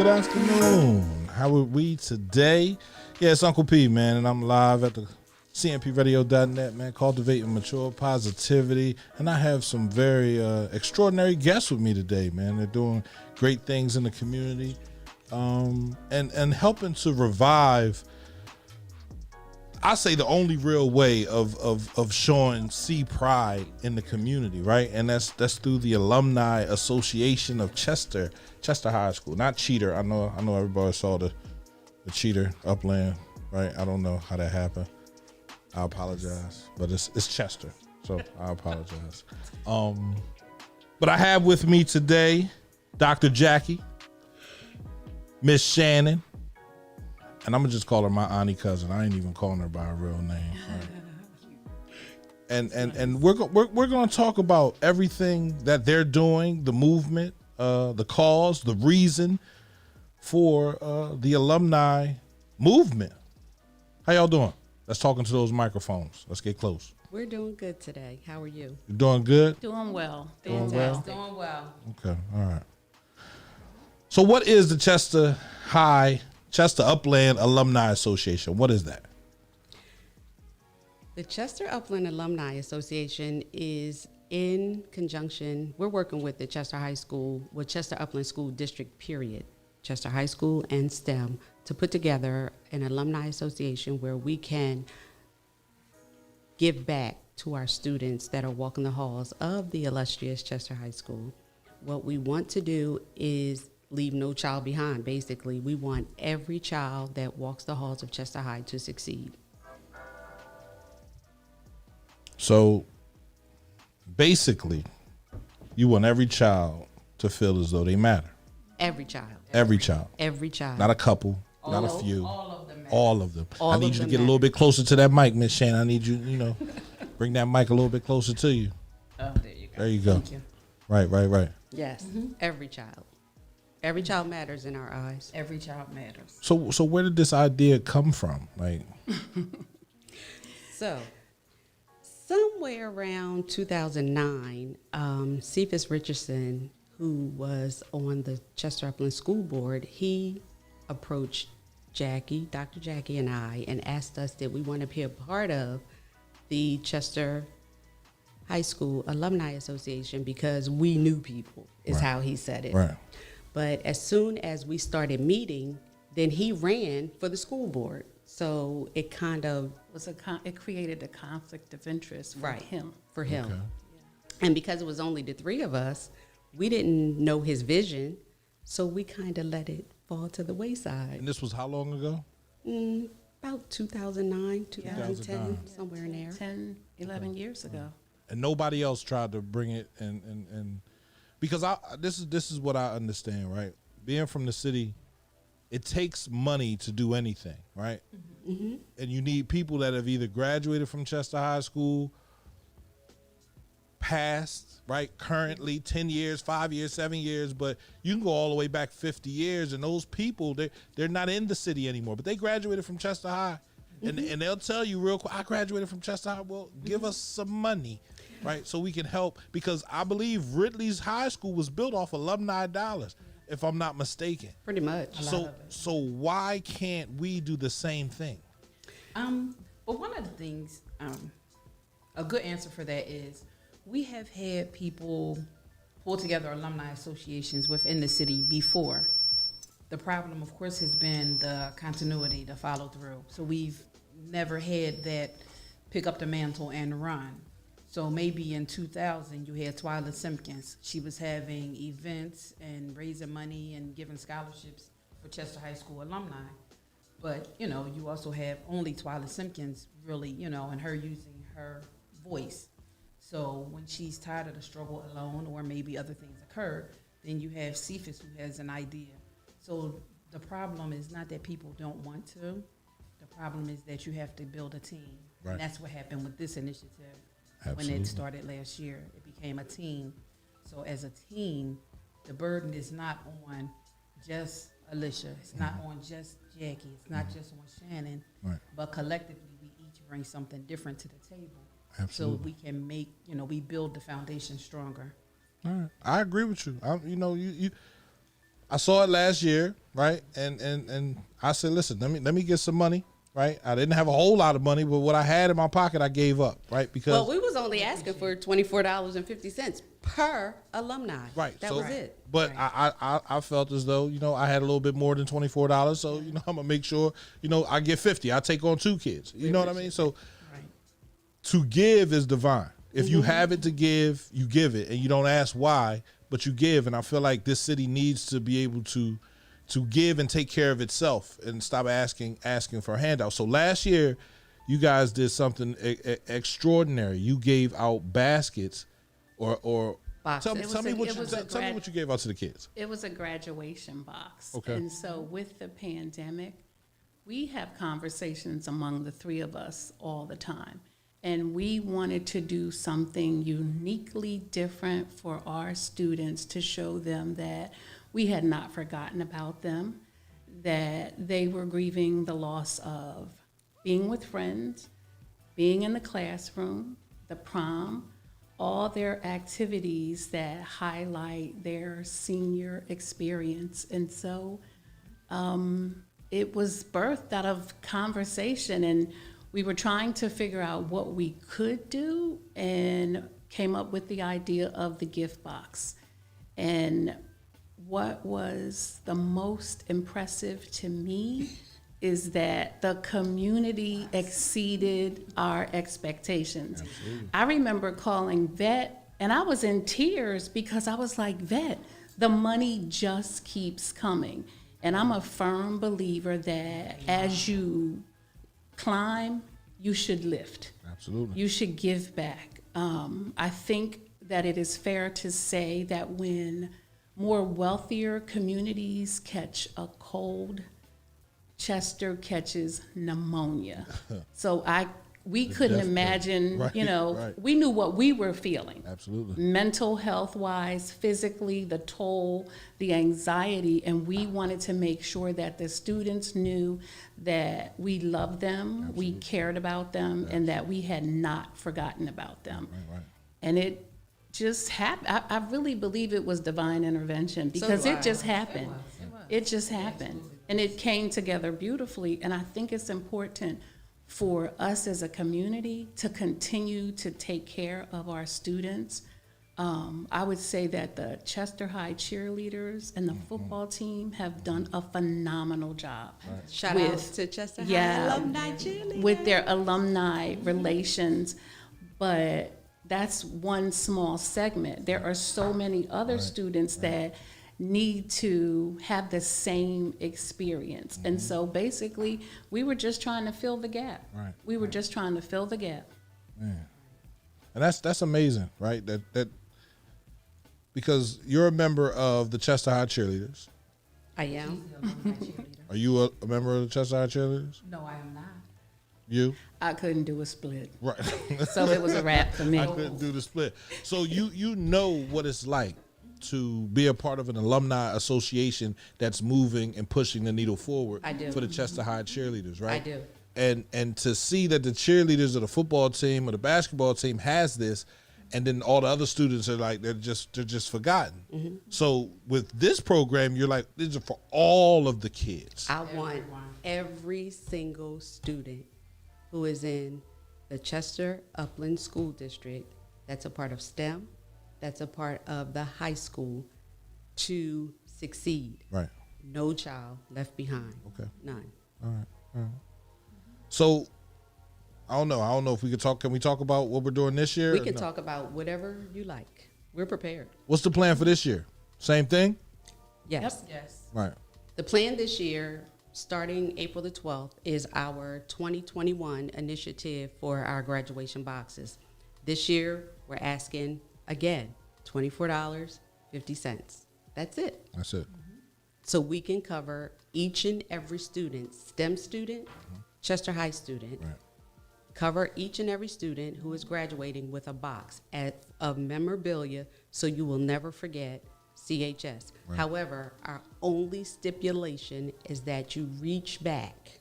Good afternoon. How are we today? Yeah, it's Uncle P, man, and I'm live at the cmpradio.net, man, cultivating mature positivity. And I have some very extraordinary guests with me today, man. They're doing great things in the community and helping to revive, I say, the only real way of showing pride in the community, right? And that's through the Alumni Association of Chester High School. Not Cheater. I know everybody saw the Cheater Upland, right? I don't know how that happened. I apologize, but it's Chester, so I apologize. But I have with me today Dr. Jackie, Miss Shannon, and I'm gonna just call her my auntie cousin. I ain't even calling her by her real name. Right? And we're gonna talk about everything that they're doing, the movement, the cause, the reason for the alumni movement. How y'all doing? Let's talk into those microphones. Let's get close. We're doing good today. How are you? You doing good? Doing well. Fantastic. Doing well. Okay, all right. So what is the Chester Upland Alumni Association? What is that? The Chester Upland Alumni Association is in conjunction. We're working with the Chester Upland School District, period. Chester High School and STEM to put together an alumni association where we can give back to our students that are walking the halls of the illustrious Chester High School. What we want to do is leave no child behind. Basically, we want every child that walks the halls of Chester High to succeed. So basically, you want every child to feel as though they matter. Every child. Every child. Every child. Not a couple, not a few. All of them. All of them. All I need of you to them get a matter. little bit closer to that mic, Miss Shannon. I need you, bring that mic a little bit closer to you. Oh, there you go. There you go. Thank you. Right. Yes, every child. Every child matters in our eyes. Every child matters. So where did this idea come from? Like, So, somewhere around 2009, Cephas Richardson, who was on the Chester Upland School Board, he approached Dr. Jackie and I, and asked us did we want to be a part of the Chester High School Alumni Association because we knew people, is Right. how he said it. right. But as soon as we started meeting, then he ran for the school board. So it kind of It created a conflict of interest for him. for him. Okay. And because it was only the three of us, we didn't know his vision, so we kind of let it fall to the wayside. And this was how long ago? About 2009, 2010, 2009. somewhere in there. 10, 11 years ago. And nobody else tried to bring it and because this is what I understand, right? Being from the city, it takes money to do anything, right? Mm-hmm. And you need people that have either graduated from Chester High School, past, right, currently 10 years, 5 years, 7 years, but you can go all the way back 50 years, and those people, they're not in the city anymore, but they graduated from Chester High, and they'll tell you real quick, I graduated from Chester High. Well, give us some money, right, so we can help, because I believe Ridley's High School was built off alumni dollars, if I'm not mistaken. Pretty much. So why can't we do the same thing? But one of the things, a good answer for that is we have had people pull together alumni associations within the city before. The problem, of course, has been the continuity, the follow through. So we've never had that pick up the mantle and run. So maybe in 2000, you had Twyla Simpkins. She was having events and raising money and giving scholarships for Chester High School alumni. But, you also have only Twyla Simpkins really, and her using her voice. So when she's tired of the struggle alone, or maybe other things occurred, then you have Cephas who has an idea. So the problem is not that people don't want to. The problem is that you have to build a team. Right. And that's what happened with this initiative. Absolutely. When it started last year, it became a team. So as a team, the burden is not on just Alicia. It's not on just Jackie. It's not just on Shannon. Right. But collectively, we each bring something different to the table. Absolutely. So we can make, we build the foundation stronger. All right. I agree with you. I saw it last year, right? And I said, listen, let me get some money, right? I didn't have a whole lot of money, but what I had in my pocket, I gave up, right? Because Well, we was only asking for $24.50 per alumni. right, That so, was it. But I felt as though I had a little bit more than $24, so I'm gonna make sure I get 50. I take on 2 kids. You know what I mean? So to give is divine. If you have it to give, you give it, and you don't ask why, but you give. And I feel like this city needs to be able to give and take care of itself and stop asking for handouts. So last year, you guys did something extraordinary. You gave out baskets or Boxes. tell me what you gave out to the kids. It was a graduation box. Okay. And so with the pandemic, we have conversations among the 3 of us all the time. And we wanted to do something uniquely different for our students to show them that we had not forgotten about them, that they were grieving the loss of being with friends, being in the classroom, the prom, all their activities that highlight their senior experience. And so it was birthed out of conversation, and we were trying to figure out what we could do and came up with the idea of the gift box. And what was the most impressive to me is that the community exceeded our expectations. Absolutely. I remember calling Vet, and I was in tears because I was like, Vet, the money just keeps coming. And I'm a firm believer that as you climb, you should lift. Absolutely. You should give back. I think that it is fair to say that when more wealthier communities catch a cold, Chester catches pneumonia. So we couldn't imagine, Right. we knew what we were feeling. Absolutely. Mental health wise, physically, the toll, the anxiety, and we wanted to make sure that the students knew that we loved them, we cared about them, and that we had not forgotten about them. Right. And it just happened. I really believe it was divine intervention because do I. it just happened. It just happened. And it came together beautifully. And I think it's important for us as a community to continue to take care of our students. I would say that the Chester High cheerleaders and the football team have done a phenomenal job. Shout with- out to Chester High yeah, alumni cheerleaders. with their alumni relations, but that's one small segment. There are so many other students that need to have the same experience. And so basically, we were just trying to fill the gap. Right. We were just trying to fill the gap. Man. And that's amazing, right? That because you're a member of the Chester High Cheerleaders. I am. Are you a member of the Chester High Cheerleaders? No, I am not. You? I couldn't do a split. Right. So it was a wrap for me. I couldn't do the split. So you know what it's like to be a part of an alumni association that's moving and pushing the needle forward. I do. For the Chester High cheerleaders, right? I do. And to see that the cheerleaders of the football team or the basketball team has this, and then all the other students are like they're just forgotten. So with this program, you're like, these are for all of the kids. I want every single student who is in the Chester Upland School District that's a part of STEM, that's a part of the high school, to succeed. Right. No child left behind. Okay. None. All right. So I don't know if we could talk. Can we talk about what we're doing this year? We or can no? talk about whatever you like. We're prepared. What's the plan for this year? Same thing? Yes. Yes. Right. The plan this year, starting April the 12th, is our 2021 initiative for our graduation boxes. This year, we're asking, again, $24.50. That's it. That's it. So we can cover each and every student, STEM student, Chester High student, Right. cover each and every student who is graduating with a box of memorabilia so you will never forget CHS. Right. However, our only stipulation is that you reach back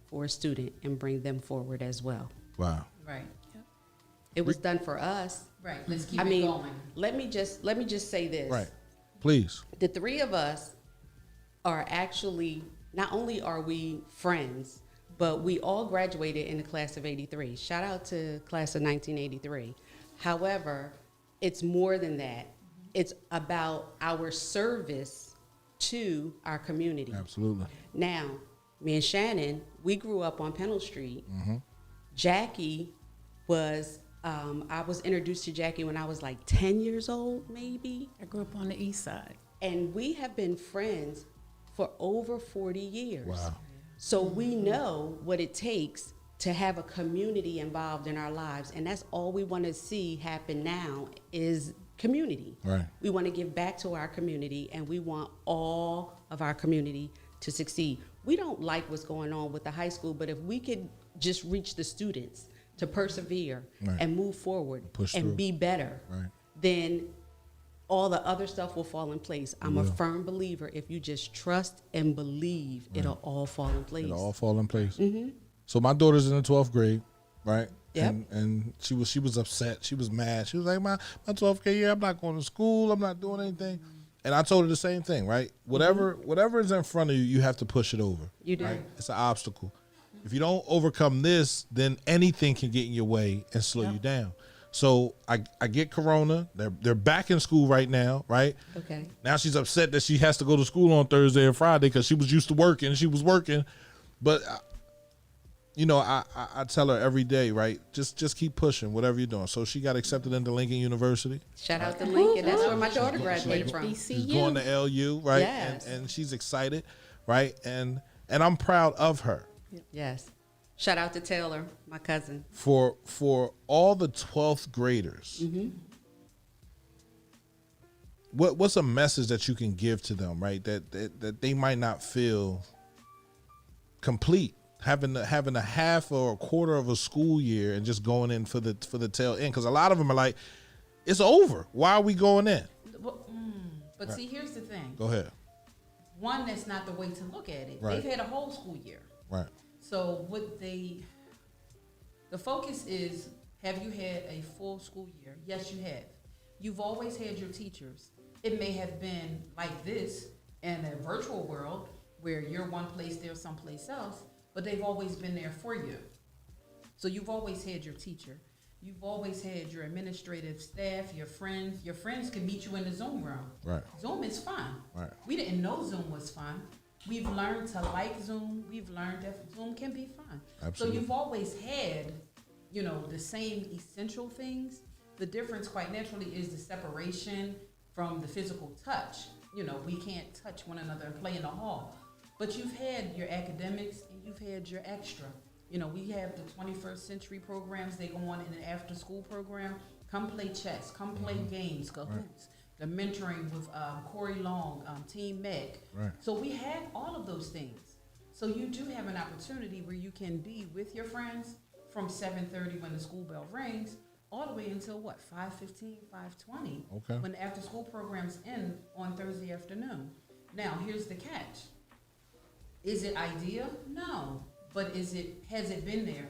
for a student and bring them forward as well. Wow. Right. It was done for us. Right. Let's keep I it mean, going. let me just say this. Right. Please. The three of us are actually, not only are we friends, but we all graduated in the class of 83. Shout out to class of 1983. However, it's more than that. It's about our service to our community. Absolutely. Now, me and Shannon, we grew up on Pennell Street. Jackie was, I was introduced to Jackie when I was like 10 years old, maybe. I grew up on the east side. And we have been friends for over 40 years. Wow. So we know what it takes to have a community involved in our lives. And that's all we want to see happen now is community. Right. We want to give back to our community, and we want all of our community to succeed. We don't like what's going on with the high school, but if we could just reach the students to persevere Right. and move forward Push and through. be better, Right. then all the other stuff will fall in place. I'm a will. firm believer. If you just trust and believe, it'll all fall in place. It'll all fall in place. So my daughter's in the 12th grade, right? Yep. And she was upset. She was mad. She was like, my 12th grade year, I'm not going to school. I'm not doing anything. And I told her the same thing, right? Whatever is in front of you, you have to push it over. You do. Right? It's an obstacle. If you don't overcome this, then anything can get in your way and slow you down. So I get Corona. They're back in school right now, right? Okay. Now she's upset that she has to go to school on Thursday and Friday because she was used to working. She was working, but I tell her every day, right? Just keep pushing, whatever you're doing. So she got accepted into Lincoln University. Shout out to Lincoln. That's where my daughter graduated from. She's going to LU, right? Yes. And she's excited, right? And I'm proud of her. Yes. Shout out to Taylor, my cousin. For all the 12th graders, what's a message that you can give to them, right? That they might not feel complete, having a half or a quarter of a school year and just going in for the tail end, because a lot of them are like, it's over. Why are we going in? But see, here's the thing. Go ahead. One, that's not the way to look at it. Right. They've had a whole school year. Right. So the focus is, have you had a full school year? Yes, you have. You've always had your teachers. It may have been like this in a virtual world where you're one place, they're someplace else, but they've always been there for you. So you've always had your teacher. You've always had your administrative staff, your friends. Your friends can meet you in the Zoom room. Right. Zoom is fun. Right. We didn't know Zoom was fun. We've learned to like Zoom. We've learned that Zoom can be fun. Absolutely. So you've always had, the same essential things. The difference, quite naturally, is the separation from the physical touch. We can't touch one another and play in the hall. But you've had your academics and you've had your extra. We have the 21st century programs. They go on in an after-school program. Come play chess. Come play games, Cahoots. The mentoring with Corey Long, Team Meg. Right. So we had all of those things. So you do have an opportunity where you can be with your friends from 7:30 when the school bell rings, all the way until 5:15, 5:20. Okay. When the after-school programs end on Thursday afternoon. Now, here's the catch. Is it ideal? No. But has it been there?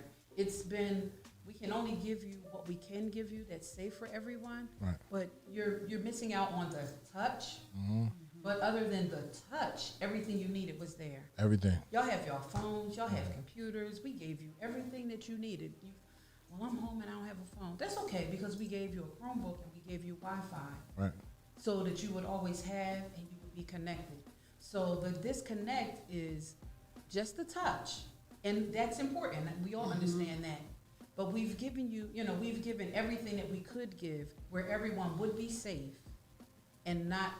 We can only give you what we can give you that's safe for everyone. Right. But you're missing out on the touch. But other than the touch, everything you needed was there. Everything. Y'all have your phones, y'all have computers. We gave you everything that you needed. I'm home and I don't have a phone. That's okay, because we gave you a Chromebook and we gave you Wi-Fi. Right. So that you would always have and you would be connected. So the disconnect is just the touch. And that's important. We all understand that. But we've given you, we've given everything that we could give where everyone would be safe and not,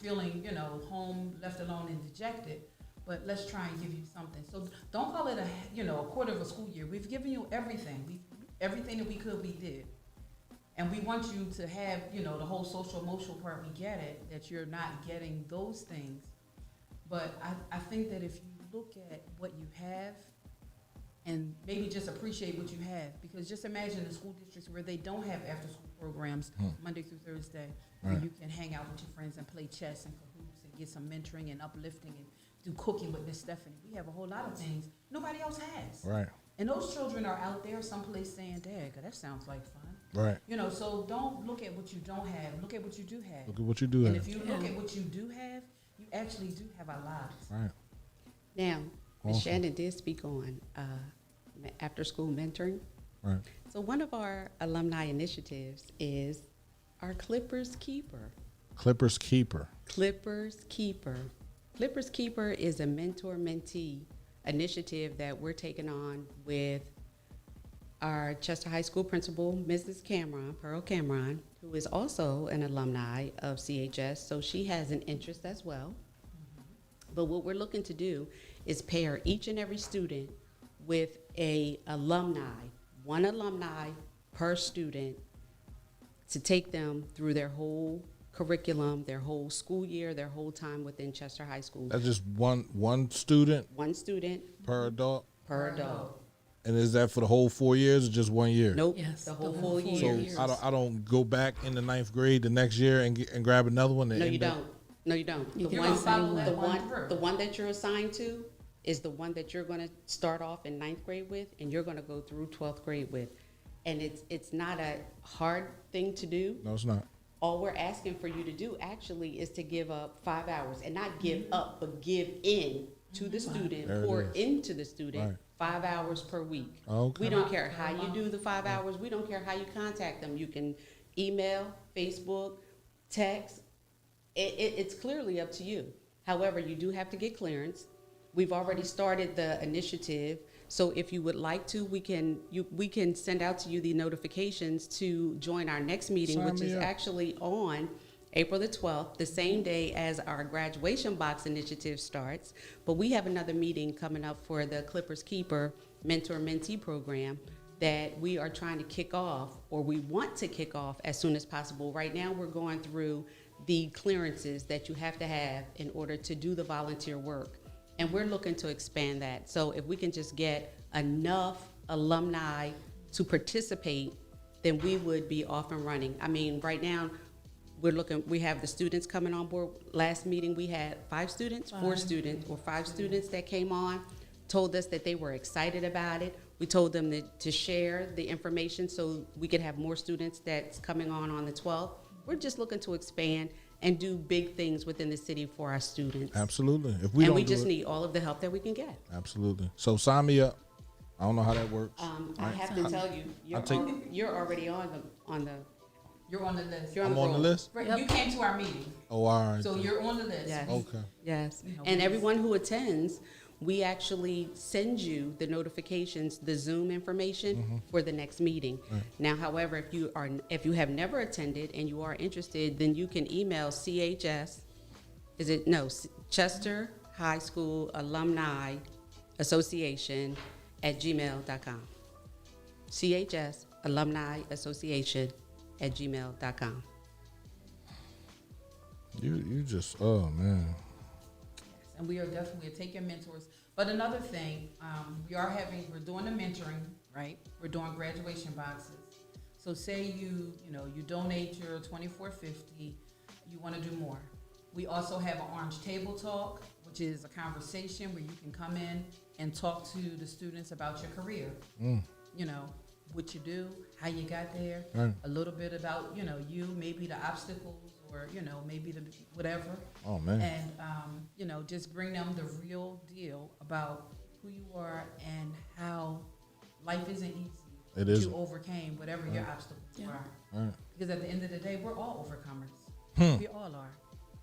feeling, home, left alone and dejected. But let's try and give you something. So don't call it a quarter of a school year. We've given you everything. Everything that we could, we did. And we want you to have, the whole social emotional part, we get it, that you're not getting those things. But I think that if you look at what you have and maybe just appreciate what you have, because just imagine the school districts where they don't have after-school programs Monday through Thursday, where you can hang out with your friends and play chess and Cahoots and get some mentoring and uplifting and do cooking with Miss Stephanie. We have a whole lot of things nobody else has. Right. And those children are out there someplace saying, Dad, that sounds like fun. Right. You know, so don't look at what you don't have. Look at what you do have. Look at what you do And have. if you look at what you do have, you actually do have a lot. Right. Now, Ms. Awesome. Shannon did speak on after-school mentoring. Right. So one of our alumni initiatives is our Clippers Keeper. Clippers keeper. Clippers Keeper. Clippers Keeper is a mentor-mentee initiative that we're taking on with our Chester High School principal, Mrs. Cameron, Pearl Cameron, who is also an alumni of CHS, so she has an interest as well. But what we're looking to do is pair each and every student with a alumni, one alumni per student, to take them through their whole curriculum, their whole school year, their whole time within Chester High School. That's just one student One student per adult. per adult. And is that for the whole 4 years or just 1 year? Nope, Yes, the whole the full whole year. year. So I don't go back in the 9th grade the next year and grab another one. No, you don't. No, you don't. You're The gonna one, follow the that one one, through. the one that you're assigned to is the one that you're gonna start off in 9th grade with, and you're gonna go through 12th grade with. And it's not a hard thing to do. No, it's not. All we're asking for you to do actually is to give up 5 hours, and not give up, but give in to the student, There it pour is. into the student, Right. 5 hours per week. Okay. We don't care how you do the 5 hours. We don't care how you contact them. You can email, Facebook, text. It's clearly up to you. However, you do have to get clearance. We've already started the initiative, so if you would like to, we can send out to you the notifications to join our next meeting, Sign which me is up. actually on April the 12th, the same day as our graduation box initiative starts. But we have another meeting coming up for the Clippers Keeper Mentor-Mentee program that we are trying to kick off, or we want to kick off as soon as possible. Right now, we're going through the clearances that you have to have in order to do the volunteer work. And we're looking to expand that. So if we can just get enough alumni to participate, then we would be off and running. I mean, right now, we have the students coming on board. Last meeting, we had 5 students, 4 students, or 5 students that came on, told us that they were excited about it. We told them to share the information so we could have more students that's coming on the 12th. We're just looking to expand and do big things within the city for our students. Absolutely. If we And don't we do just it, need all of the help that we can get. absolutely. So sign me up. I don't know how that works. I have to tell you, you're already on the You're on the list. you're on I'm the on the roll. list. Right, Yep. you came to our meeting, Oh, all right. so you're on the list. Yes. Okay. Yes, You know, and we- everyone who attends, we actually send you the notifications, the Zoom information for the next meeting. Now, however, if you have never attended and you are interested, then you can email Chester High School Alumni Association @gmail.com. CHS Alumni Association @gmail.com. You just, oh man. And we are definitely taking mentors. But another thing, we're doing the mentoring, right? We're doing graduation boxes. So say you donate your $24.50, you want to do more. We also have an orange table talk, which is a conversation where you can come in and talk to the students about your career. You know, what you do, how you got there, Right. a little bit about, you, maybe the obstacles, or, maybe the whatever. Oh man. And, just bring them the real deal about who you are and how life isn't easy. It but isn't. You overcame whatever your obstacles Yeah. are. Right. Because at the end of the day, we're all overcomers. We all are.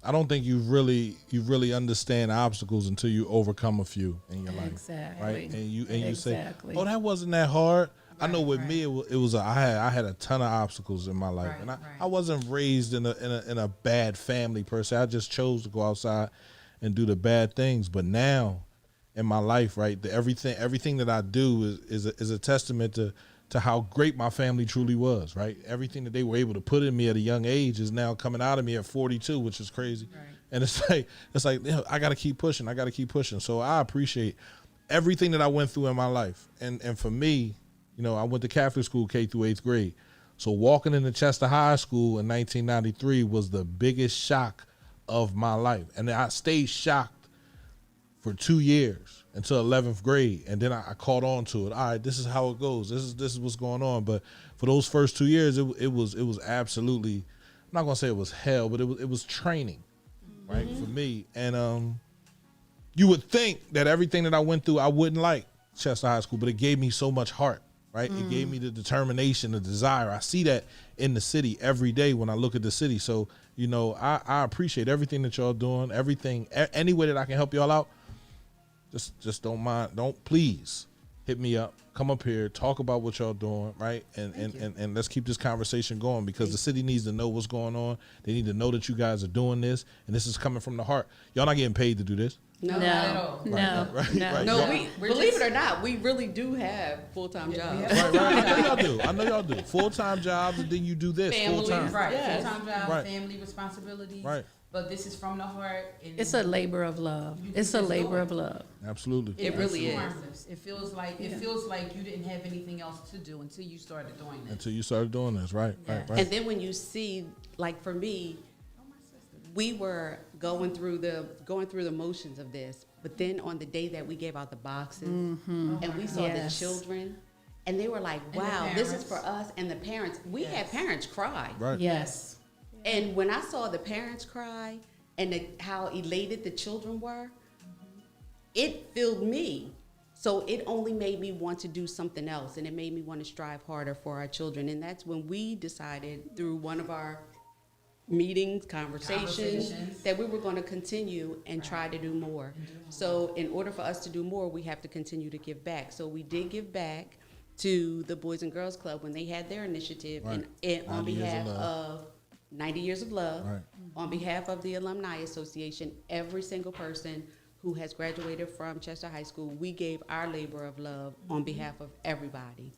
I don't think you really understand obstacles until you overcome a few in your life. Exactly. Right. And you Exactly. say, oh, that wasn't that hard. I know with Right. me, it was I had a ton of obstacles in my life, Right, and I right. wasn't raised in a bad family per se. I just chose to go outside and do the bad things. But now, in my life, right, everything that I do is a testament to how great my family truly was. Right, everything that they were able to put in me at a young age is now coming out of me at 42, which is crazy. Right. And it's like I got to keep pushing. So I appreciate everything that I went through in my life, and for me. I went to Catholic school K through 8th grade. So walking into Chester High School in 1993 was the biggest shock of my life. And I stayed shocked for 2 years until 11th grade, and then I caught on to it. All right, this is how it goes. This is what's going on. But for those first 2 years, it was absolutely, I'm not gonna say it was hell, but it was training, right, for me. And you would think that everything that I went through I wouldn't like Chester High School, but it gave me so much heart, right? It gave me the determination, the desire. I see that in the city every day when I look at the city. So, you know, I appreciate everything that y'all doing, everything, any way that I can help y'all out. Just don't mind. Please hit me up. Come up here, talk about what y'all doing, right? And let's keep this conversation going, because the city needs to know what's going on. They need to know that you guys are doing this, and this is coming from the heart. Y'all not getting paid to do this. No, No, Not at all. Right. No, Y'all- we believe it or not, we really do have full-time jobs. Right. I know y'all do. Full-time jobs, and then you do this Families. full-time. Right, Yes. full-time job, Right. family responsibilities. Right. But this is from the heart. And It's a labor of love. It's a labor of love. Absolutely. It really it's is. harmless. It feels like you didn't have anything else to do until you started doing this. Until you started doing this, right? And then when you see, like for me, we were going through the motions of this, but then on the day that we gave out the boxes and we saw Yes. the children, and they were like, And the wow, this is parents. for us. And the parents, we had parents cry. Right. Yes. And when I saw the parents cry and how elated the children were, it filled me. So it only made me want to do something else, and it made me want to strive harder for our children. And that's when we decided, through one of our meetings, conversations, that we were going to continue and try to do more. So in order for us to do more, we have to continue to give back. So we did give back to the Boys and Girls Club when they had their initiative, Right. and on 90 Years of behalf Love. of 90 Years of Love, Right. on behalf of the Alumni Association, every single person who has graduated from Chester High School, we gave our labor of love on behalf of everybody.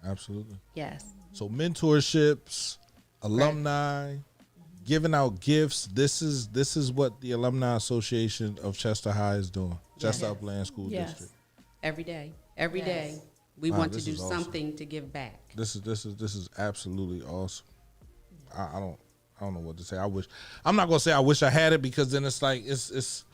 Absolutely. Yes. So mentorships, alumni, giving out gifts. This is what the Alumni Association of Chester High is doing. Chester Upland School Yes. District. Every day, Yes. we Wow, want to this do is awesome. something to give back. This is absolutely awesome. I don't know what to say. I'm not gonna say I wish I had it, because then it's like it's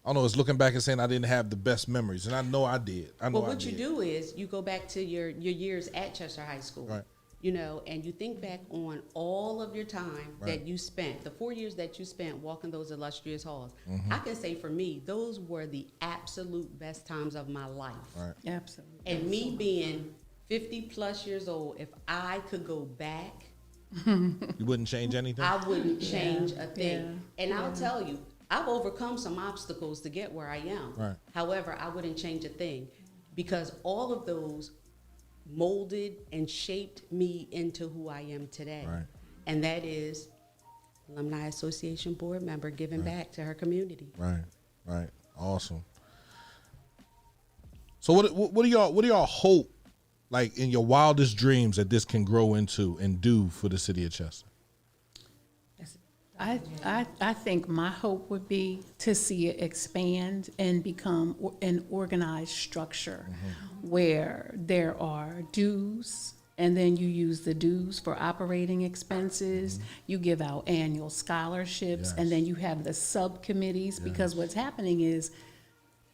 I don't know, it's looking back and saying I didn't have the best memories, and I know I did. Well, what you do is you go back to your years at Chester High School, Right. you know, and you think back on all of your time Right. that you spent, the 4 years that you spent walking those illustrious halls. Mm-hmm. I can say for me, those were the absolute best times of my life. Right. Absolutely. And me being 50 plus years old, if I could go back, You wouldn't change anything? I wouldn't change a thing. Yeah. And I'll tell you, I've overcome some obstacles to get where I am. Right. However, I wouldn't change a thing, because all of those molded and shaped me into who I am today. Right. And that is Alumni Association board member giving back to her community. Right. Awesome. So what do y'all hope, like in your wildest dreams, that this can grow into and do for the city of Chester? I think my hope would be to see it expand and become an organized structure where there are dues, and then you use the dues for operating expenses. You give out annual scholarships, and then you have the subcommittees, because what's happening is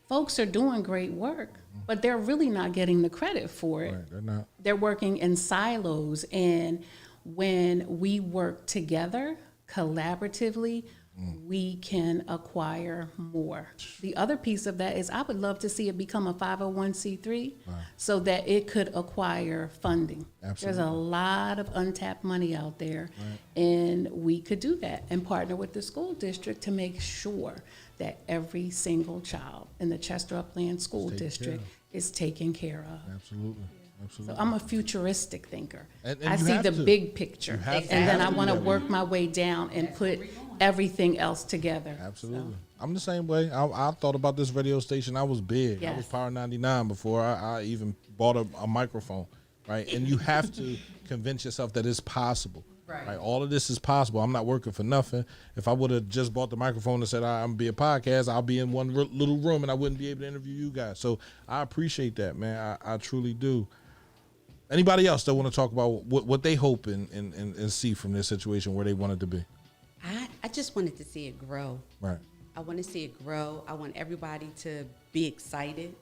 folks are doing great work, but they're really not getting the credit for it. Right. They're not. They're working in silos, and when we work together collaboratively, we can acquire more. The other piece of that is I would love to see it become a 501c3 so that it could acquire funding. Absolutely. There's a lot of untapped money out there, and we could do that and partner with the school district to make sure that every single child in the Chester Upland School taken care District of. is taken care of. Absolutely. So I'm a futuristic thinker. And I you see have the to. big picture, You have to. and then You I have to want to do that. work my way down and put everything else together. Absolutely. I'm the same way. I thought about this radio station. I was big. I was Yes. Power 99 before I even bought a microphone, right? And you have to convince yourself that it's possible. Right. All of this is possible. I'm not working for nothing. If I would have just bought the microphone and said I'm gonna be a podcast, I'll be in one little room and I wouldn't be able to interview you guys. So I appreciate that, man. I truly do. Anybody else that want to talk about what they hope and see from this situation where they want it to be? I just wanted to see it grow. Right. I want to see it grow. I want everybody to be excited,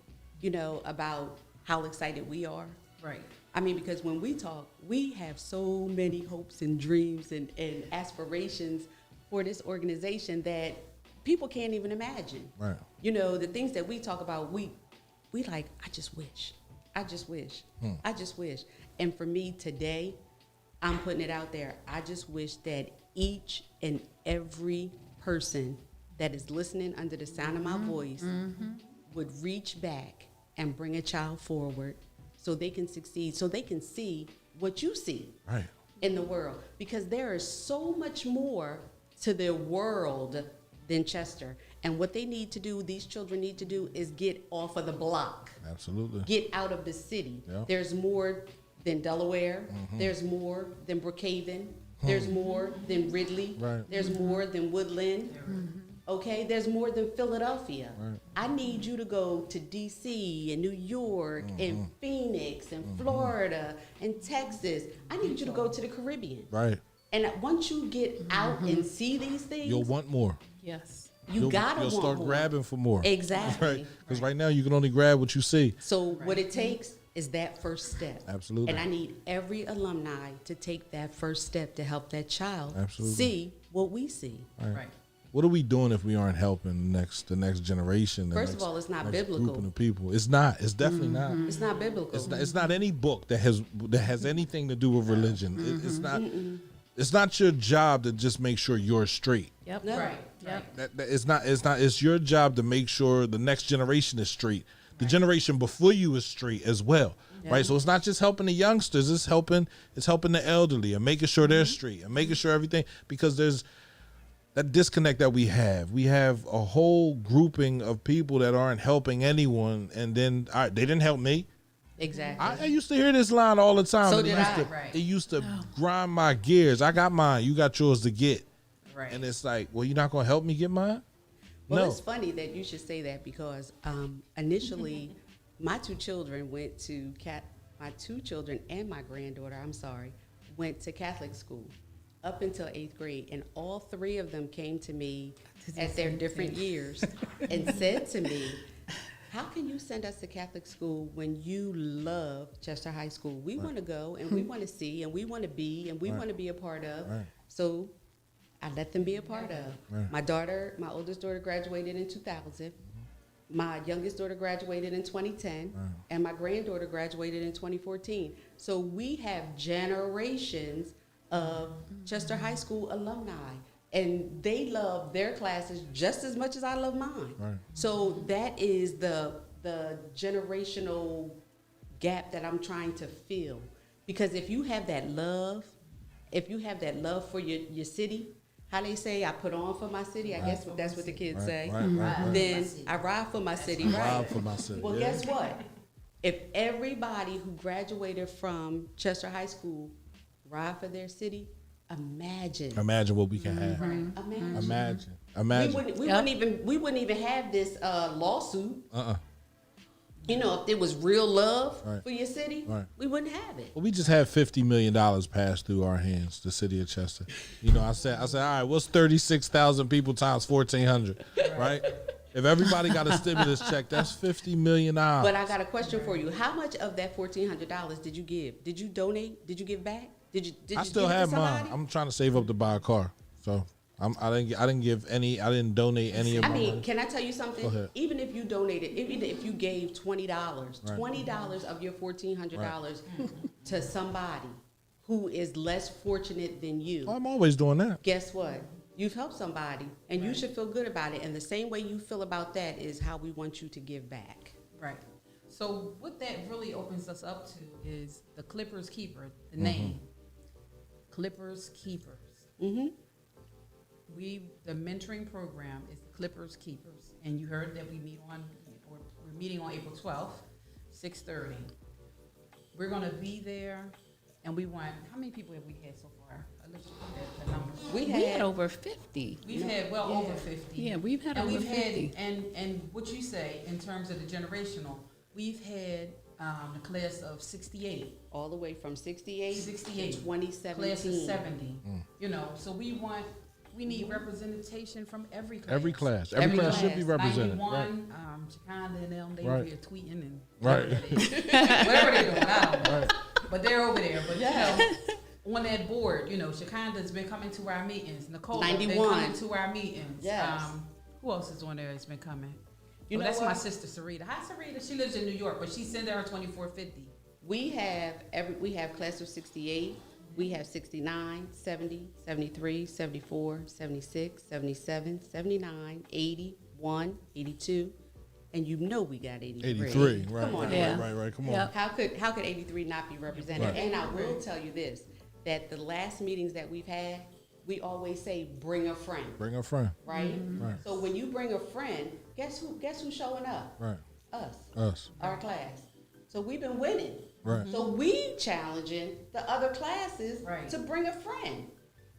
about how excited we are. Right. I mean, because when we talk, we have so many hopes and dreams and aspirations for this organization that people can't even imagine. Right. The things that we talk about, we like, I just wish. I just wish. I just wish. And for me today, I'm putting it out there. I just wish that each and every person that is listening under the sound of my voice would reach back and bring a child forward so they can succeed, so they can see what you see Right. in the world. Because there is so much more to their world than Chester. And what they need to do, these children need to do, is get off of the block. Absolutely. Get out of the city. Yeah. There's more than Delaware. There's more than Brookhaven. There's more than Ridley. Right. There's more than Woodland. Okay, there's more than Philadelphia. Right. I need you to go to DC and New York and Phoenix and Florida and Texas. I need you to go to the Caribbean. Right. And once you get out and see these things, You'll want more. Yes. you'll You'll want start more. grabbing for more. Exactly. Right. Because right now you can only grab what you see. So what it takes is that first step. Absolutely. And I need every alumni to take that first step to help that child Absolutely. see what we see. Right. What are we doing if we aren't helping the next generation? First of all, it's not next biblical. Grouping of people. It's not. It's definitely not. It's not biblical. It's not any book that has anything to do with religion. It's not. It's not your job to just make sure you're straight. Yep. No. Right. Yep. That it's not. It's your job to make sure the next generation is straight. The generation before you is straight as well. Right. So it's not just helping the youngsters. It's helping the elderly and making sure they're straight and making sure everything, because there's that disconnect that we have. We have a whole grouping of people that aren't helping anyone, and then they didn't help me. Exactly. I used to hear this line all the time. So and did I. Right. It used to grind my gears. I got mine. You got yours to get. Right. And it's like, well, you're not going to help me get mine? Well, No. it's funny that you should say that, because initially my two children and my granddaughter, went to Catholic school up until 8th grade, and all three of them came to me at their different years and said to me, how can you send us to Catholic school when you love Chester High School? We want to go and we want to see and we want to be and we want to be a part of. Right. So I let them be a part of. Right. My oldest daughter graduated in 2000. My youngest daughter graduated in 2010, and my granddaughter graduated in 2014. So we have generations of Chester High School alumni, and they love their classes just as much as I love mine. Right. So that is the generational gap that I'm trying to fill. Because if you have that love for your city, how they say, I put on for my city, I guess that's what the kids say. Right. Then I ride for my city, right? Ride for my city. Well, yeah. guess what? If everybody who graduated from Chester High School ride for their city, imagine. Imagine what we can have. Imagine. Imagine. We wouldn't even have this lawsuit. Uh-uh. If there was real love Right. for your city, Right. we wouldn't have it. Well, we just had $50 million pass through our hands, the city of Chester. I said, all right, what's 36,000 people times 1,400, right? If everybody got a stimulus check, that's $50 million. But I got a question for you. How much of that $1,400 did you give? Did you donate? Did you give back? Did you I still give it to have somebody? mine. I'm trying to save up to buy a car, so I didn't give any. I didn't donate any of I my mean, money. can I tell you something? Go ahead. Even if you donated, even if you gave $20 of your $1,400 to somebody who is less fortunate than you, I'm always doing that. guess what? You've helped somebody, and you should feel good about it. And the same way you feel about that is how we want you to give back. Right. So what that really opens us up to is the Clippers Keeper, the name. Clippers Keepers. Mm-hmm. The mentoring program is Clippers Keepers, and you heard that we're meeting on April 12th, 6:30. We're going to be there, and we want, how many people have we had so far? Let's look at the numbers. We We had had over 50. We've had over 50. Yeah, we've had And over we've 50. had, and what you say in terms of the generational, we've had the class of 68, all the way from 68 68, to 2017. class of 70. So we want We need representation from every class. Every class. Every Every class should be class. represented. 91, Chicanda and them, they Right. over here tweeting and Right. whatever they're doing, I don't know. Right. But they're over there. But, you know, on that board, you know, Chicanda's been coming to our meetings. Nicole has been 91. coming to our meetings. Yes. Who else is on there that's been coming? You know That's what? my sister, Sarita. Hi, Sarita. She lives in New York, but she sent her 2450. We have class of 68, we have 69, 70, 73, 74, 76, 77, 79, 80, 1, 82, and you know we got 83. 83. Right. Come on, Right. now. Yeah. Right. Come on. Yep. How could 83 not be represented? Right. And I will tell you this, that the last meetings that we've had, we always say bring a friend, Bring a friend. right? Right. So when you bring a friend, guess who's showing up? Right. Us. Us. Our class. So we've been winning. Right. So we challenging the other classes Right. to bring a friend.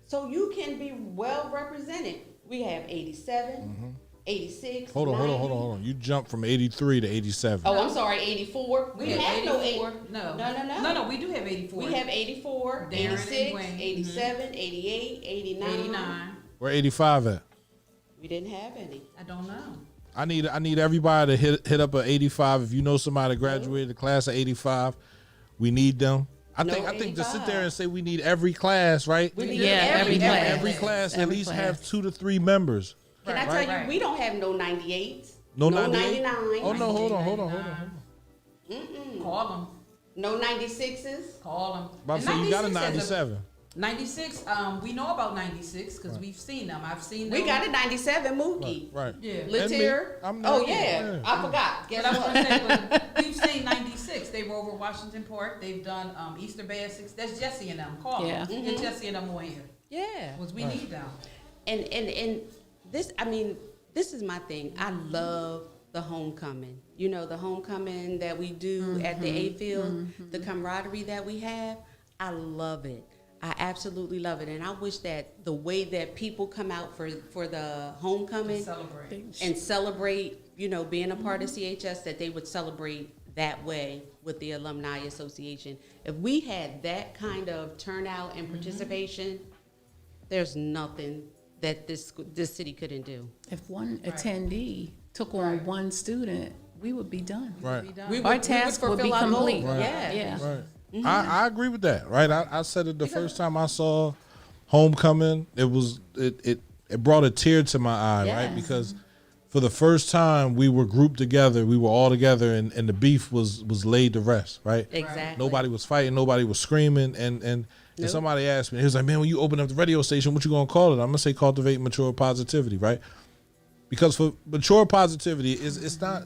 So you can be well represented. We have 87, 86, Hold on. 90. You jumped from 83 to 87. Oh, I'm sorry, 84. We have no 84. No. We do have 84. We have 84, Darren and 86, Gwen. 87, 88, 89. 89. Where 85 at? We didn't have any. I don't know. I need everybody to hit up a 85. If you know somebody that graduated the class of 85, we need them. I No think to sit 85. there and say we need every class, right? We need every class. Every class at Every least class. have 2 to 3 members. Can I Right, tell you, right. we don't have no 98s. No no 98? 99. Oh no, hold on. Call them. No 96s. Call them. About to say you got a 97. 96. We know about 96 because we've seen them. I've seen them. We got a 97 Mookie. Right. Yeah. Latier. I'm Oh not- yeah. yeah. I forgot. Guess But I was what? gonna say, but we've seen 96. They were over Washington Park. They've done Easter Bay at 6. That's Jesse and them. Call Yeah. them. Get Jesse and them on here. Yeah. Because we need them. And this, I mean, this is my thing. I love the homecoming. You know, the homecoming that we do at the A field, the camaraderie that we have. I love it. I absolutely love it. And I wish that the way that people come out for the homecoming Celebrate. and celebrate, you know, being a part of CHS, that they would celebrate that way with the Alumni Association. If we had that kind of turnout and participation, there's nothing that this city couldn't do. If one attendee took on one student, we would be done. Right. Our task would be fulfill our goal. complete. Right. Yeah. Yeah. Right. I agree with that. Right. I said it the first time I saw homecoming. It brought a tear to my eye. Yes. Right. Because for the first time we were grouped together. We were all together, and the beef was laid to rest. Right. Exactly. Nobody was fighting. Nobody was screaming. And Nope. somebody asked me, he was like, "Man, when you open up the radio station, what you gonna call it?" I'm gonna say, "Cultivate Mature Positivity." Right. Because for mature positivity it's not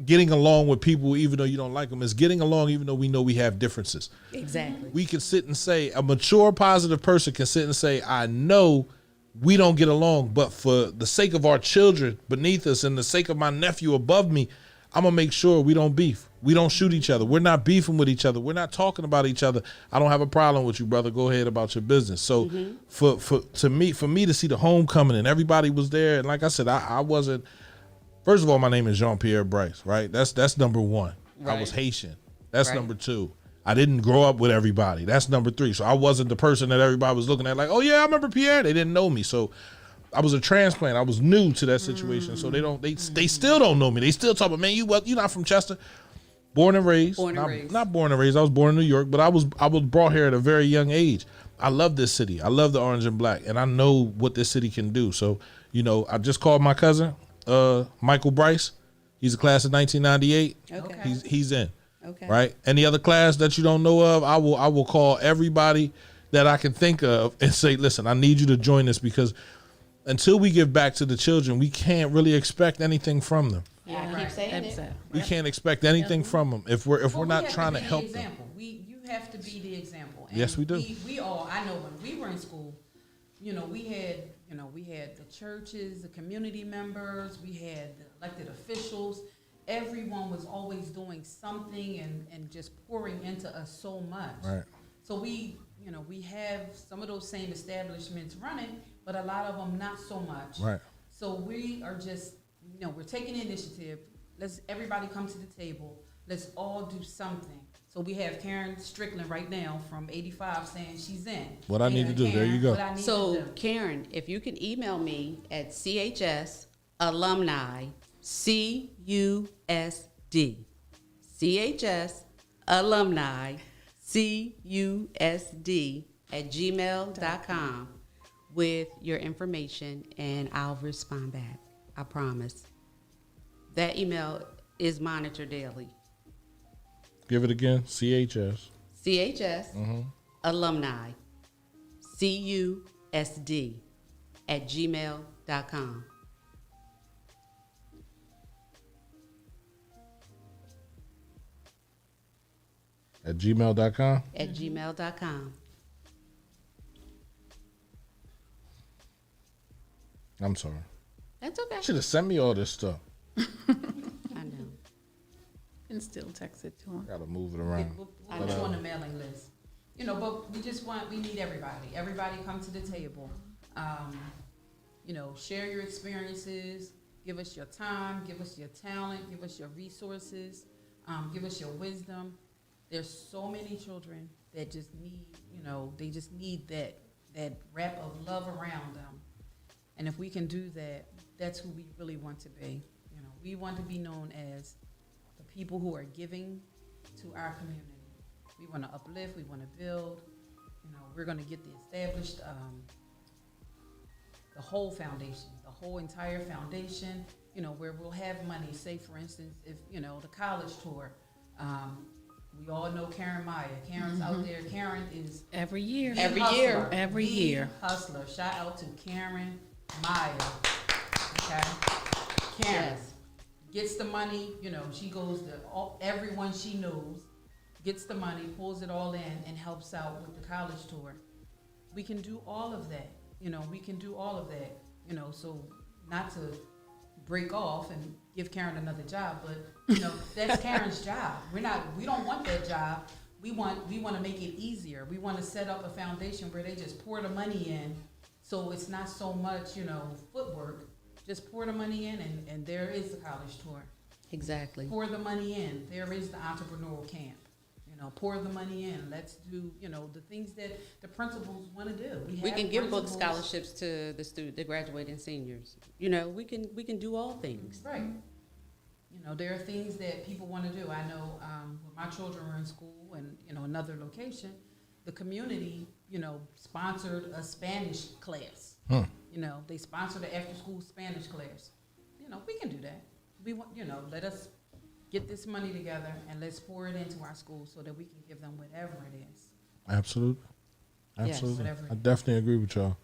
getting along with people even though you don't like them. It's getting along even though we know we have differences. Exactly. We can sit and say, a mature positive person can sit and say, I know we don't get along, but for the sake of our children beneath us and the sake of my nephew above me, I'm gonna make sure we don't beef. We don't shoot each other. We're not beefing with each other. We're not talking about each other. I don't have a problem with you, brother. Go ahead about your business. So for me to see the homecoming and everybody was there, and like I said, I wasn't. First of all, my name is Jean-Pierre Bryce, right? That's number one. I was Right. Haitian. That's Right. number two. I didn't grow up with everybody. That's number three. So I wasn't the person that everybody was looking at like, oh yeah, I remember Pierre. They didn't know me. So I was a transplant. I was new to that situation. So they still don't know me. They still talk about, man, you're not from Chester. Born and raised. Born and raised. Not born and raised. I was born in New York, but I was brought here at a very young age. I love this city. I love the orange and black, and I know what this city can do. So, you know, I just called my cousin, Michael Bryce. He's a class of 1998. Okay. He's in. Okay. Right. Any other class that you don't know of, I will call everybody that I can think of and say, listen, I need you to join us, because until we give back to the children, we can't really expect anything from them. I keep saying it. We can't expect anything from them if we're Well, not we have trying to to be help the them. example. You have to be the example. And Yes, we do. We all, I know when we were in school, we had the churches, the community members, we had the elected officials. Everyone was always doing something and just pouring into us so much. Right. So we have some of those same establishments running, but a lot of them not so much. Right. So we are just, we're taking initiative. Let's everybody come to the table. Let's all do something So we have Karen Strickland right now from 85 saying she's in. What I need to do, there you go. What I need to So, do. Karen, if you can email me at CHS Alumni, CUSD, CHS Alumni, CUSD @gmail.com with your information, and I'll respond back. I promise. That email is monitored daily. Give it again. CHS. CHS Alumni, CUSD @gmail.com. @gmail.com. @gmail.com. I'm sorry. That's okay. Should have sent me all this stuff. I know. And still text it to him. Gotta move it around. We'll put you on the mailing list. You know, but we need everybody. Everybody come to the table. You know, share your experiences. Give us your time. Give us your talent. Give us your resources. Give us your wisdom. There's so many children that just need, you know, they just need that wrap of love around them. And if we can do that, that's who we really want to be. You know, we want to be known as the people who are giving to our community. We want to uplift. We want to build. You know, we're going to get the established, the whole foundation, the whole entire foundation. You know, where we'll have money. Say, for instance, if you know the college tour. We all know Karen Maya. Karen's out there. Karen is Every year. the Every hustler, year. Every the year. hustler. Shout out to Karen Maya. Okay, Karen Yes. gets the money. You know, she goes to everyone she knows, gets the money, pulls it all in, and helps out with the college tour. We can do all of that. You know, we can do all of that. You know, so not to break off and give Karen another job, but you know, that's Karen's job. We don't want that job. We want to make it easier. We want to set up a foundation where they just pour the money in, so it's not so much, you know, footwork. Just pour the money in, and there is the college tour. Exactly. Pour the money in. There is the entrepreneurial camp. You know, pour the money in. Let's do, you know, the things that the principals want to do. We have can give book principals- scholarships to the graduating seniors. You know, we can do all things. Right. You know, there are things that people want to do. I know when my children were in school and, you know, another location, the community, you know, sponsored a Spanish class. You know, they sponsored an after-school Spanish class. You know, we can do that. We want, you know, let us get this money together and let's pour it into our schools so that we can give them whatever it is. Absolutely. Yes. Absolutely. Whatever. I definitely agree with y'all.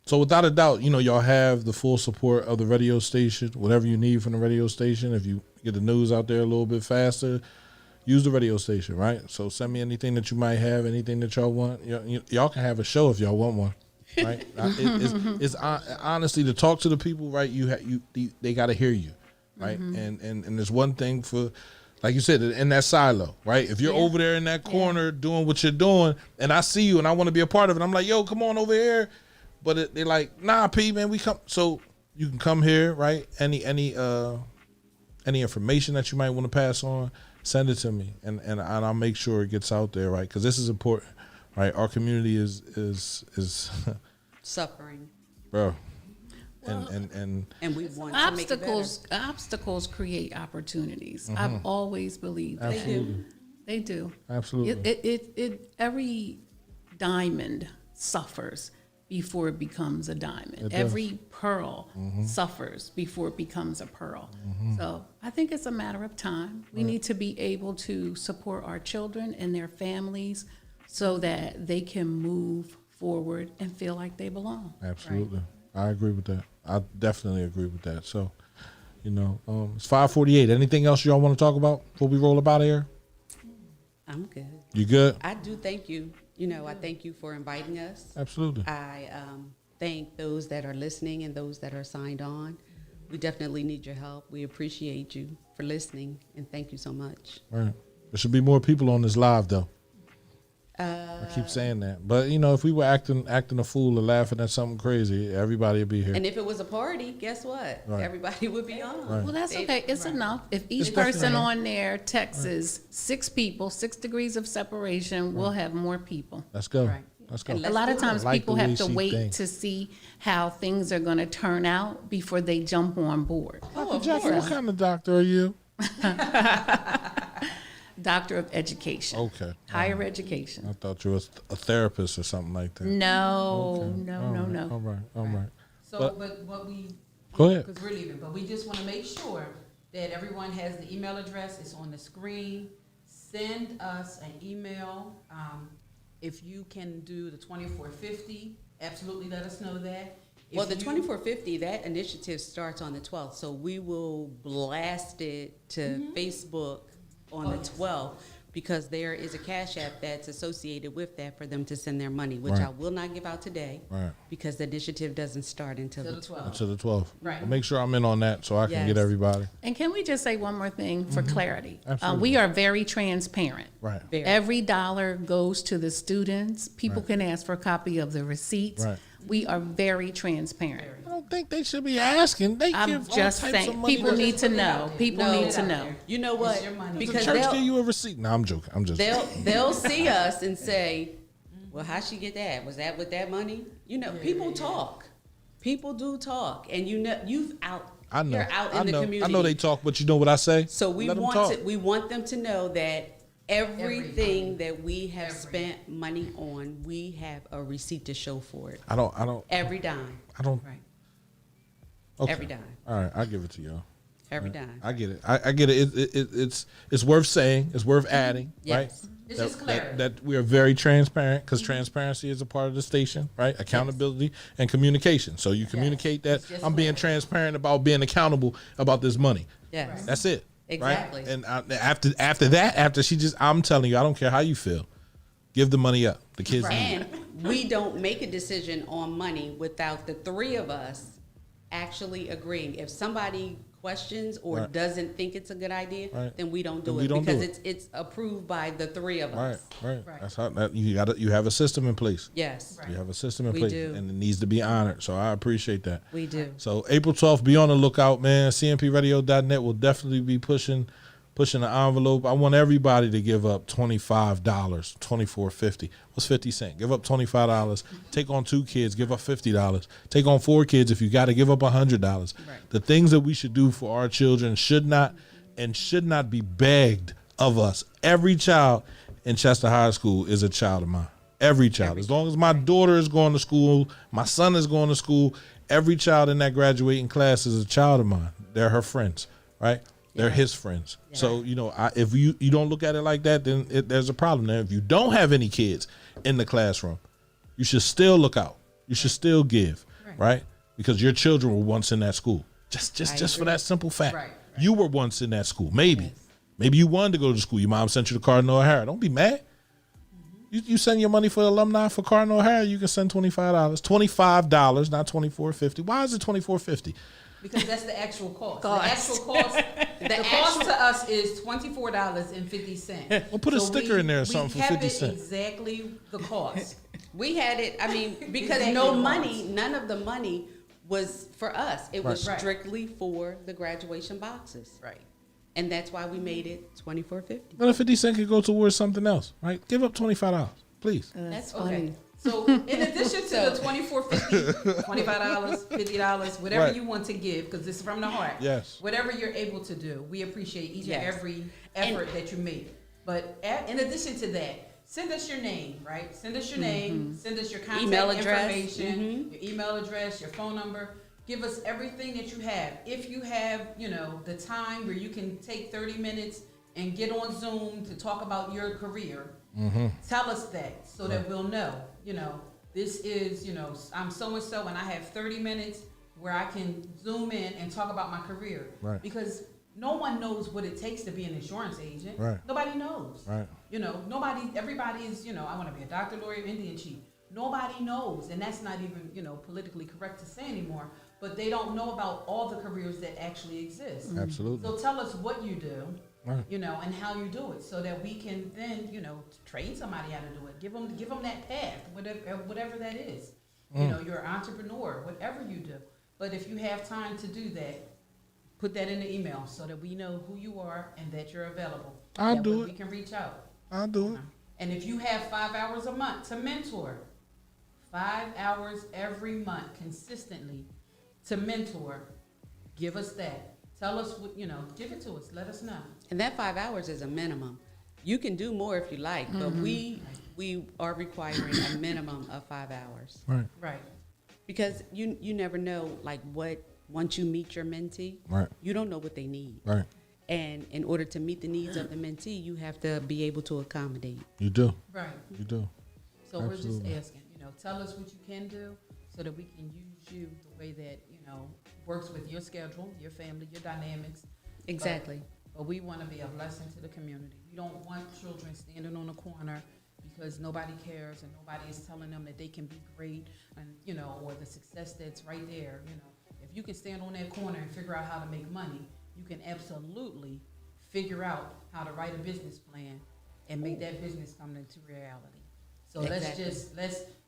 So without a doubt, you know, y'all have the full support of the radio station. Whatever you need from the radio station, if you get the news out there a little bit faster, use the radio station, right? So send me anything that you might have, anything that y'all want. Y'all can have a show if y'all want one, right? It's honestly to talk to the people, right? They got to hear you, right? And there's one thing for, like you said, in that silo, right? If you're over there in that corner doing what you're doing, and I see you and I want to be a part of it, I'm like, yo, come on over here. But they're like, nah, P, man, we come. So you can come here, right? Any information that you might want to pass on, send it to me, and I'll make sure it gets out there, right? Because this is important, right? Our community is Suffering. bro, Well, and And we want to make it better. Obstacles create opportunities. I've always believed that. absolutely, They do. absolutely, Every diamond suffers before it becomes a diamond. It does. Every pearl suffers before it becomes a pearl. So I think it's a matter of time. We need to be able to support our children and their families so that they can move forward and feel like they belong. absolutely. I agree with that. I definitely agree with that. So, you know, it's 5:48. Anything else y'all want to talk about before we roll up out of here? I'm good. You good? I do thank you. You know, I thank you for inviting us. Absolutely. I thank those that are listening and those that are signed on. We definitely need your help. We appreciate you for listening, and thank you so much. All right. There should be more people on this live, though. I keep saying that. But, you know, if we were acting a fool or laughing at something crazy, everybody would be here. And if it was a party, guess what? Right. Everybody would be on. Right. Well, that's okay. It's enough. If each It's definitely person enough. on there texts 6 people, 6 degrees of separation, we'll have more people. Let's go. Right. Let's go. And A lot of times I like people the way have to she wait thinks. to see how things are going to turn out before they jump on board. Dr. Jackie, what kind of doctor are you? Doctor of Education. Okay. Higher I education. thought you was a therapist or something like that. No, Okay. no, All no, right. no. All right. All right. So, But- but what we, Go ahead. because we're leaving, but we just want to make sure that everyone has the email address. It's on the screen. Send us an email. If you can do the 2450, absolutely let us know that. If Well, the you- 2450, that initiative starts on the 12th, so we will blast it to Facebook on the 12th, because there is a Cash App that's associated with that for them to send their money, which Right. I will not give out today, Right. because the initiative doesn't start until Till the the 12th. 12th. To the 12th. Right. Well, make sure I'm in on that so I can get Yes. everybody. And can we just say one more thing for clarity? Absolutely. We are very transparent. Right. Very. Every dollar goes to the students. People Right. can ask for a copy of the receipts. Right. We are very transparent. I don't think they should be asking. They I'm give all just types of saying, money people to- need to put it out know. there. People No. need to Out know. there. You know It's what? your money. Does Because the church they'll, give you a receipt? No, I'm joking. I'm just. they'll see us and say, well, how'd she get that? Was that with that money? You know, people talk. People do talk. And you know, I know. you're out in I the know. community. I know they talk, but you know what I say? So we Let 'em want talk. we want them to know that everything Everything. that we have Every. spent money on, we have a receipt to show for it. I don't. Every dime. Right. Okay. Every dime. All right, I'll give it to y'all. Every dime. I get it. I get it. It's worth saying. It's worth adding. Yes. Right. It's just clarity. That we are very transparent, because transparency is a part of the station, right? Accountability and communication. So you communicate that It's just I'm being clarity. transparent about being accountable about this money. Yes. That's it. Exactly. Right? And after she just, I'm telling you, I don't care how you feel. Give the money up. The kids need it. And we don't make a decision on money without the three of us actually agreeing. If somebody questions or Right. doesn't think it's a good idea, Right. then we don't do Then we it don't do because it. it's approved by the three of Right, us. right. Right. That's how you have a system in place. Yes, Right. You have a system in We place, do. and it needs to be honored. So I appreciate that. we do. So April 12th, be on the lookout, man. CMPRadio.net will definitely be pushing the envelope. I want everybody to give up $25, $24.50. What's 50 cents? Give up $25. Take on 2 kids, give up $50. Take on 4 kids if you got to, give up $100. Right. The things that we should do for our children should not be begged of us. Every child in Chester High School is a child of mine. Every child. As long as my daughter is going to school, my son is going to school, every child in that graduating class is a child of mine. They're her friends, right? They're his friends. Yeah. So, if you don't look at it like that, then there's a problem there. If you don't have any kids in the classroom, you should still look out. You should still give, right? Because your children were once in that school. Just for that simple fact. Right, right. You were once in that school. Maybe you wanted to go to school. Your mom sent you to Cardinal O'Hara. Don't be mad. You send your money for alumni for Cardinal O'Hara, you can send $25. $25, not $24.50. Why is it $24.50? Because that's the actual cost. Cost. The actual cost. The cost to us is $24.50. Well, put a sticker in there or something for 50 We cents. have it exactly the cost. We had it. I mean, because Exactly no the money, cost. none of the money was for us. It was Right. strictly for the graduation boxes, Right. and that's why we made it $24.50. But if 50 cents could go towards something else, right? Give up $25, please. That's Okay. funny. So in addition to the $24.50, $25, $50, whatever Right. you want to give, because this is from the heart. Yes. Whatever you're able to do, we appreciate each Yes. and every effort that you make. But in addition to that, send us your name, right? Send us your name. Send us your contact Email address. information, your email address, your phone number. Give us everything that you have. If you have, the time where you can take 30 minutes and get on Zoom to talk about your career, tell us that so that we'll know, this is, I'm so-and-so and I have 30 minutes where I can Zoom in and talk about my career. Right. Because no one knows what it takes to be an insurance agent. Right. Nobody knows. Right. Everybody is, I want to be a doctor, lawyer, Indian chief. Nobody knows. And that's not even, politically correct to say anymore. But they don't know about all the careers that actually exist. Absolutely. So tell us what you do. Right. you know, and how you do it, so that we can then, you know, train somebody how to do it. Give them that path, whatever that is. You know, you're an entrepreneur, whatever you do. But if you have time to do that, put that in the email so that we know who you are and that you're available. I'll That do way it. We can reach out. I'll do it. And if you have 5 hours a month to mentor, 5 hours every month consistently to mentor, give us that. Tell us what, you know, give it to us. Let us know. And that 5 hours is a minimum. You can do more if you like, but we are requiring a minimum of 5 hours. Right. Right. Because you never know, like, what, once you meet your mentee, Right. you don't know what they need. Right. And in order to meet the needs of the mentee, you have to be able to accommodate. You do. Right. You do. So we're Absolutely. just asking, you know, tell us what you can do so that we can use you the way that, you know, works with your schedule, your family, your dynamics. Exactly. But we want to be a blessing to the community. We don't want children standing on the corner because nobody cares and nobody is telling them that they can be great and, you know, or the success that's right there. You know, if you can stand on that corner and figure out how to make money, you can absolutely figure out how to write a business plan and make that business come into reality. So Exactly.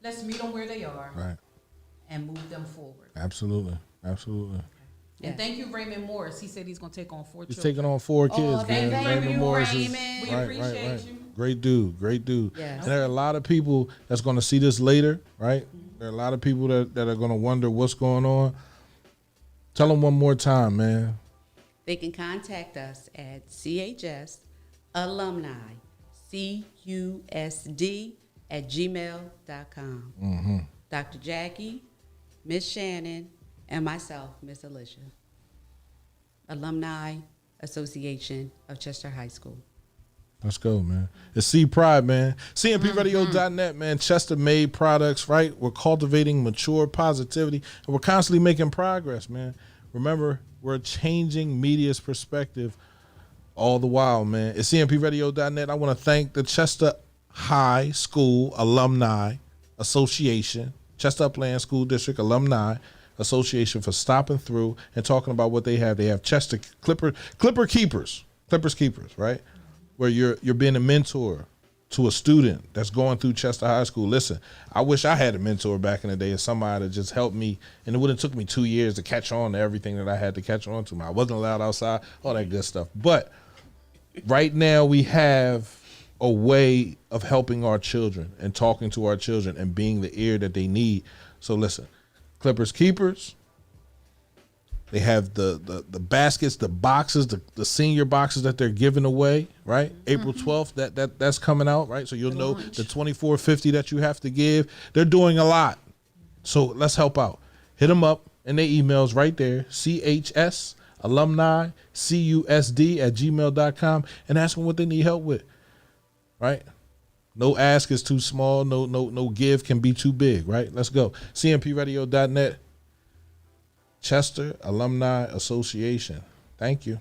let's meet them where they are Right. and move them forward. Absolutely. Absolutely. Yes. And thank you, Raymond Morris. He said he's going to take on 4 He's children. taking on 4 kids, Oh, man. thank you, Morris is- Raymond. We right, appreciate right. you. Great dude. Great dude. Yes. And there are a lot of people that's going to see this later, right? There are a lot of people that are going to wonder what's going on. Tell them one more time, man. They can contact us at CHS Alumni, CUSD @gmail.com. Mm-hmm. Dr. Jackie, Miss Shannon, and myself, Miss Alicia. Alumni Association of Chester High School. Let's go, man. It's C Pride, man. CMPRadio.net, man. Chester made products, right? We're cultivating mature positivity, and we're constantly making progress, man. Remember, we're changing media's perspective all the while, man. It's CMPRadio.net. I want to thank the Chester High School Alumni Association, Chester Upland School District Alumni Association for stopping through and talking about what they have. They have Chester Clippers Keepers, right? Where you're being a mentor to a student that's going through Chester High School. Listen, I wish I had a mentor back in the day, or somebody that just helped me, and it would have took me 2 years to catch on to everything that I had to catch on to. I wasn't allowed outside, all that good stuff. But right now we have a way of helping our children and talking to our children and being the ear that they need. So listen, Clippers Keepers, they have the baskets, the boxes, the senior boxes that they're giving away, right? April 12th, that's coming out, right? So you'll know the $24.50 that you have to give. They're doing a lot. So let's help out. Hit them up in their emails right there, CHS Alumni, CUSD @gmail.com, and ask them what they need help with, right? No ask is too small. No give can be too big, right? Let's go. CMPRadio.net, Chester Alumni Association. Thank you.